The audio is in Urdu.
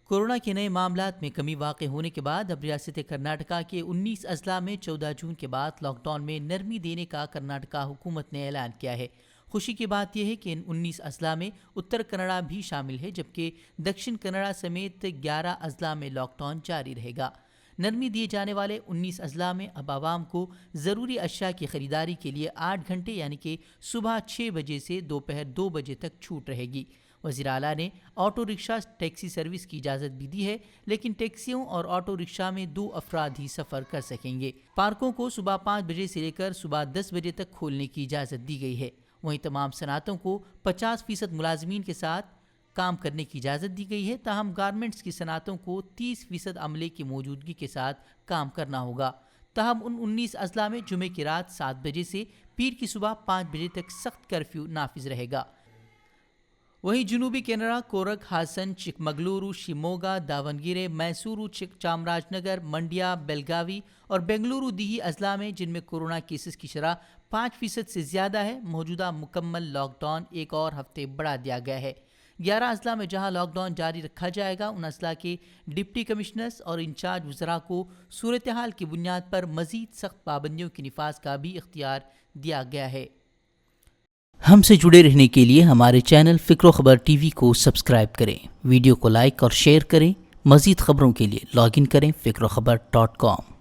کورونا کے نئے معاملات میں کمی واقع ہونے کے بعد اب ریاست کرناٹکا کے 19 اضلاع میں 14 جون کے بعد لاک ڈاؤن میں نرمی دینے کا کرناٹکا حکومت نے اعلان کیا ہے۔ خوشی کی بات یہ ہے کہ ان 19 اضلاع میں اتر کنڑا بھی شامل ہے، جبکہ دکشن کنڑا سمیت 11 اضلاع میں لاک ڈاؤن جاری رہے گا۔ نرمی دیے جانے والے 19 اضلاع میں اب عوام کو ضروری اشیاء کی خریداری کے لیے 8 گھنٹے یعنی کہ صبح 6 بجے سے دوپہر 2 بجے تک چھوٹ رہے گی۔ وزیر اعلیٰ نے آٹو رکشہ ٹیکسی سروس کی اجازت بھی دی ہے، لیکن ٹیکسیوں اور آٹو رکشہ میں 2 افراد ہی سفر کر سکیں گے۔ پارکوں کو صبح 5 بجے سے لے کر صبح 10 بجے تک کھولنے کی اجازت دی گئی ہے۔ وہیں تمام صنعتوں کو 50% ملازمین کے ساتھ کام کرنے کی اجازت دی گئی ہے، تاہم گارمنٹس کی صنعتوں کو 30% عملے کی موجودگی کے ساتھ کام کرنا ہوگا۔ تاہم ان 19 اضلاع میں جمعے کی رات 7 بجے سے پیر کی صبح 5 بجے تک سخت کرفیو نافذ رہے گا۔ وہیں جنوبی کینرا، کورگ، ہاسن، چکمگلورو، شیموگا، داونگیرے، میسورو، چامراج نگر، منڈیا، بیلگاوی اور بنگلورو دیہی اضلاع میں، جن میں کورونا کیسز کی شرح 5% سے زیادہ ہے، موجودہ مکمل لاک ڈاؤن ایک اور ہفتے بڑھا دیا گیا ہے۔ 11 اضلاع میں جہاں لاک ڈاؤن جاری رکھا جائے گا، ان اضلاع کے ڈپٹی کمشنرز اور انچارج وزراء کو صورتحال کی بنیاد پر مزید سخت پابندیوں کے نفاذ کا بھی اختیار دیا گیا ہے۔ ہم سے جڑے رہنے کے لیے ہمارے چینل فکر و خبر ٹی وی کو سبسکرائب کریں، ویڈیو کو لائک اور شیئر کریں۔ مزید خبروں کے لیے لاگ ان کریں فکروخبر.com۔